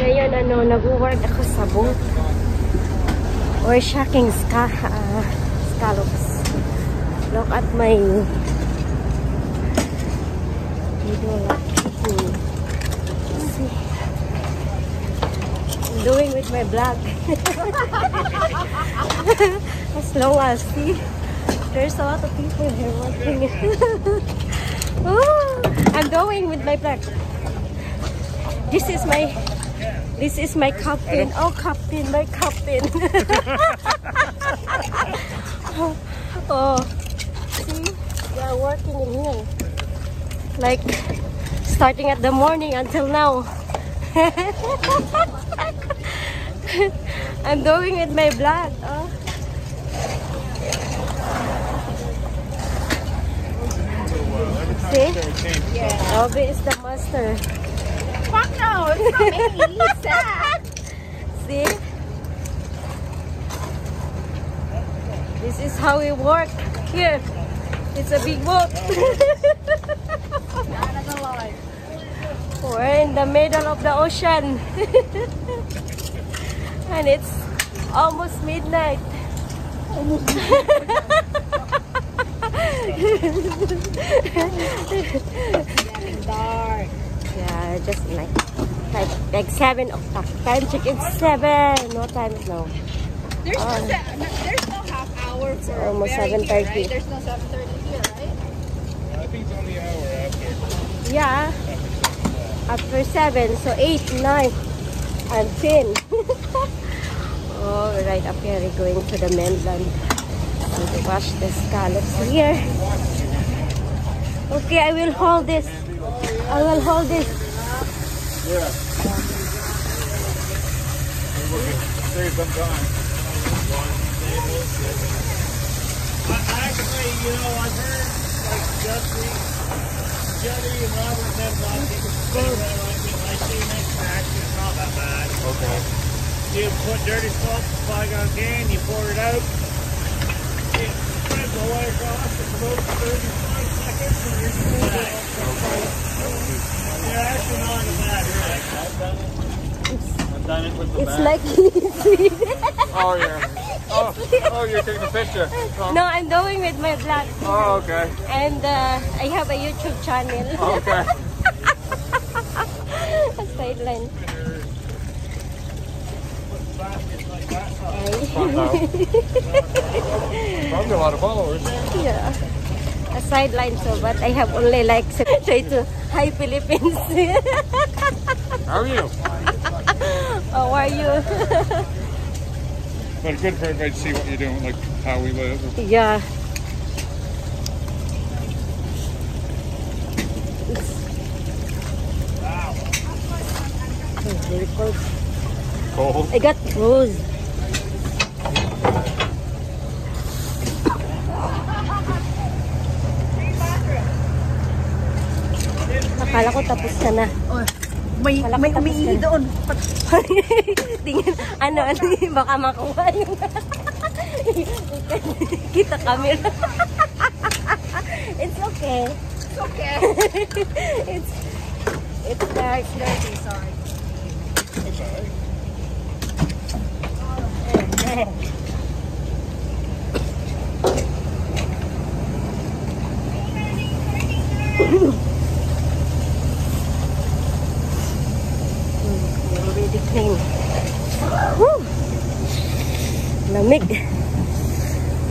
Ngayon, nag-work ako sa boat. Or shocking scallops. Look at my video. See? I'm doing with my vlog. As long as, see? There's a lot of people here watching. Oh, I'm going with my vlog. This is my captain. Oh, captain, my captain. Oh, see? We are working in here. Like, starting at the morning until now. I'm doing with my vlog. Oh. See? Yeah. Obi is the master. Fuck no, it's not me. It's sad. See? This is how we work here. It's a big boat. We're in the middle of the ocean. And it's almost midnight. Getting dark. Yeah, just like 7 o'clock. Time check, it's 7. What time is now? There's no half hour for almost 7:30. Right? There's no 7:30 here, right? I think it's only an hour after. Yeah. After 7, so 8, 9, and 10. Oh, right up here, we're going to the mainland. To wash the scallops here. Okay, I will hold this. I will hold this. Yeah. Save some time. Actually, you know, I've heard like Jetty and Robert and them not people say I see next action, it's not that bad. Okay. You put dirty salt, flag on can, you pour it out. It spreads all the way across for about 35 seconds and you're good. Okay. Yeah, actually not bad, right? I've done it with the It's bag. like easy. Oh, yeah. Oh, you're taking a picture. Oh. No, I'm doing with my vlog. Oh, okay. And I have a YouTube channel. Oh, okay. A sideline. Probably a lot of followers. Yeah. A sideline, so but I have only like try to hi Philippines. How are you? How are you? But good for everybody to see what you're doing, like how we live. Yeah. It's very cold. Cold. I got froze. Akala ko tapos ka na. Oh, may umiihi doon. Tingin, ano, baka makuha yung kita camera. It's okay. It's okay. It's dark. Dirty, sorry. That's all right. Already clean. Woo! Lamig.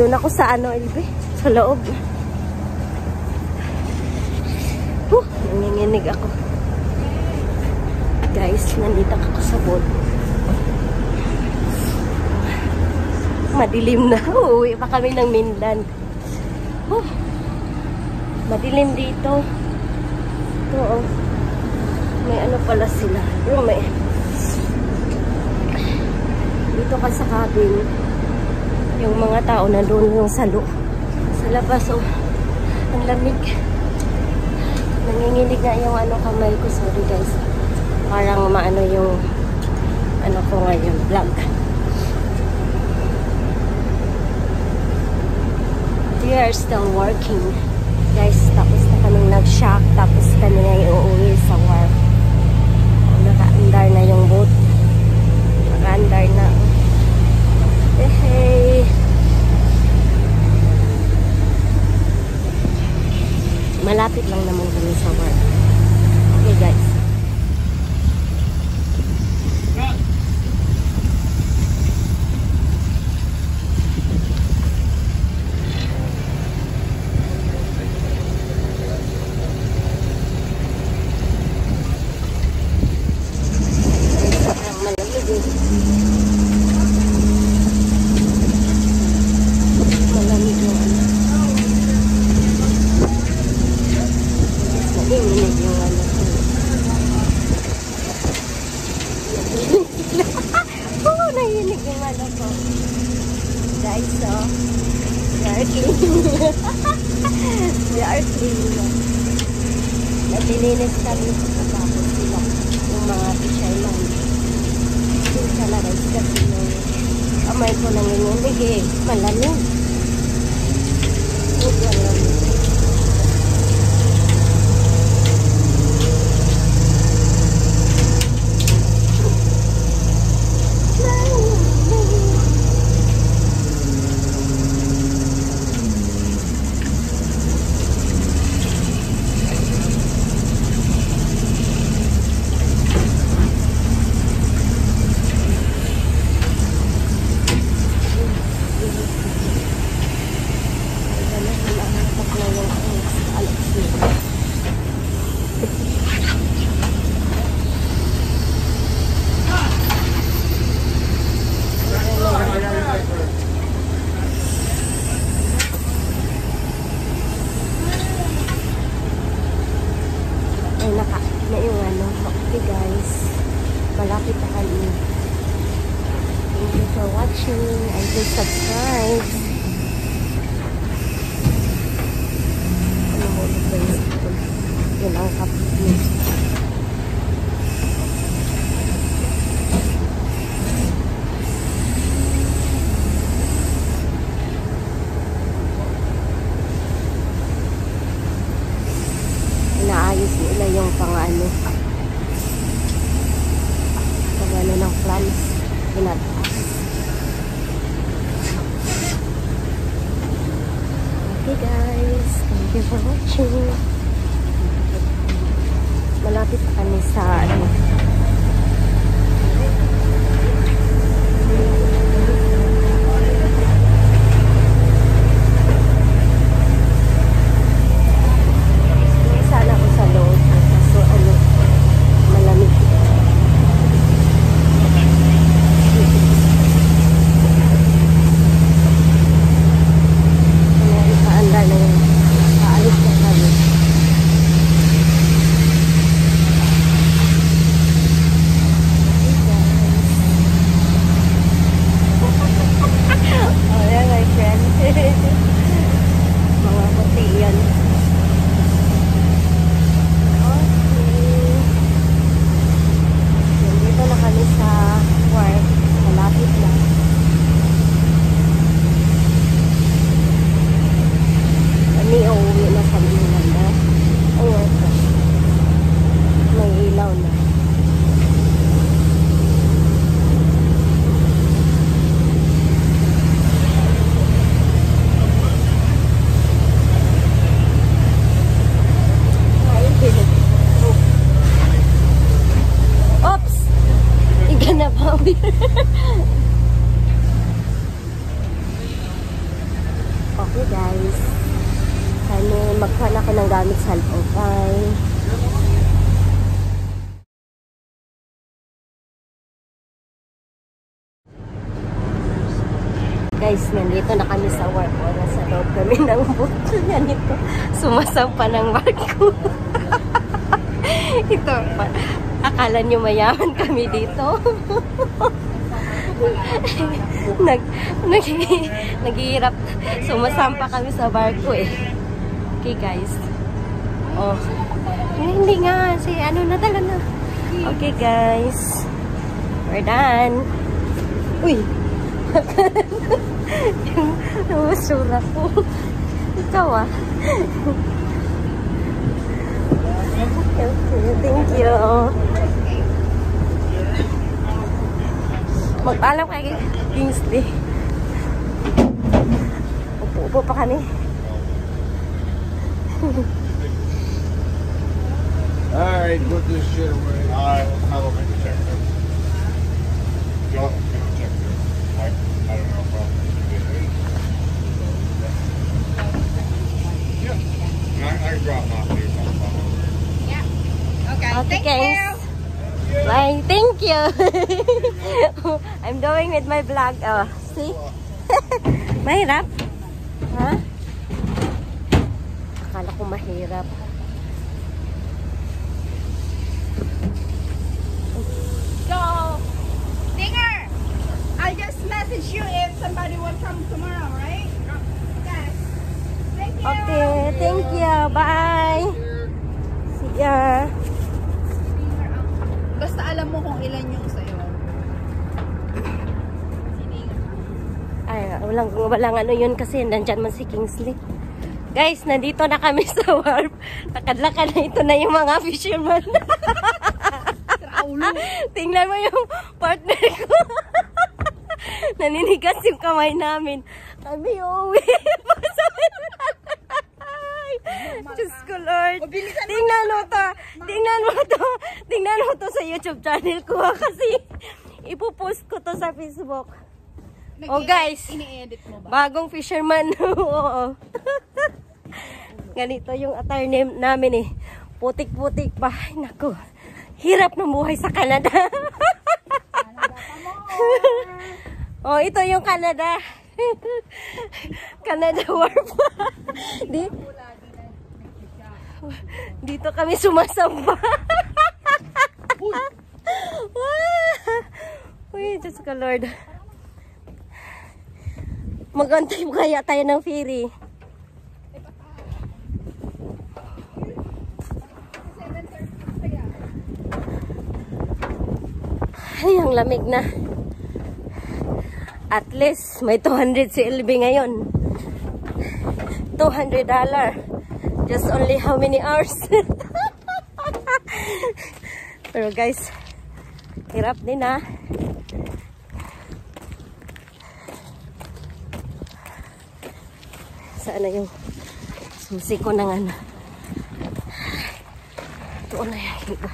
Doon ako sa Elbe? Sa loob. Woo! Nanginginig ako. Guys, nandito ako sa boat. Madilim na. Uuwi pa kami ng mainland. Woo! Madilim dito. Ito, oh. May ano pala sila. Yung may dito ka sa cabin. Yung mga tao na doon yung salo. Sa labas, oh. Ang lamig. Nanginginig na yung kamay ko. Sorry guys. Parang maano yung ko ngayon. Vlog. We are still working. Guys, tapos na kaming nag-shock. Tapos kami na uuwi sa wharf. Naka-andar na yung boat. Oh. Guys, so, we are clean. We are clean. Naglilinis kami tapos sila yung mga fisherman. Yung salaray kasi yung kamay ko nanginginig eh. Malamig. Okay guys, malapit na kami. Thank you for watching and please subscribe. Ano mo ba yun ang kapit niya. Inaayos nila yung pang-ano ng plants pinataas. Okay guys, thank you for watching. Malapit pa kami sa ano. Sana ko sa loob. So ano, malamig. Mga puti yan. Okay. Dito na kami sa work. Malapit na. Kami uuwi na sa Minanda. Ayan. May ilaw na. Oops! Iga na pa. Okay guys. Kami magkuhan ako ng gamit sa loob. Bye. Guys, nandito na kami sa work. Wala sa loob kami ng boat. Yan ito. Sumasampa ng barko. Ito, akala nyo mayaman kami dito. Naghihirap. Sumasampa kami sa barko eh. Okay guys. Oh. Hindi nga. Si ano na talaga na. Okay guys. We're done. Uy. Yung masura ko. Ikaw ah. Thank you. Magpaalam kay Kingsley. Upo-upo pa kami. Alright, put this shit away. I will make a check. Go check. I don't know. Yeah. I can drop them off here. Yeah. Okay. Okay, Thank guys. you. Bye. Thank you. I'm doing with my vlog. Oh, see? Mahirap? Ha? Akala ko mahirap. So, Dinger, I'll just message from tomorrow, right? Yes. Thank you. Okay, thank you. Bye. See ya. Basta alam mo kung ilan yung sa'yo. Ay, walang ano yun kasi nandyan man si Kingsley. Guys, nandito na kami sa wharf. Lakad-lakad na ito na yung mga fisherman. Tingnan mo yung partner ko. Naninigas yung kamay namin. Kami uuwi. Diyos ko Lord. Tingnan mo to. Tingnan mo to sa YouTube channel ko kasi ipopost ko to sa Facebook. Oh guys, ini-edit mo ba? bagong fisherman. Oo. Ganito yung attire namin eh. Putik-putik pa. Ay, naku. Hirap ng buhay sa Canada. Oh, ito yung Canada. Canada Wharf. Dito kami sumasamba. Uy, Diyos ko Lord. Magantay mo kaya tayo ng ferry. Ay, ang lamig na. At least, may 200 si LB ngayon. $200. Just only how many hours? Pero guys, hirap din ha. Saan na yung susi ko ng ano? Ito na yung iba.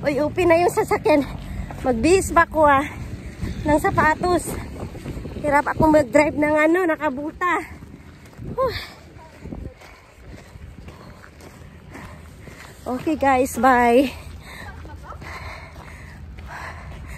Uy, upi na yung sasakyan. Magbihis ba ko ng sapatos. Hirap akong mag-drive ng ano, nakabuta. Okay guys, bye.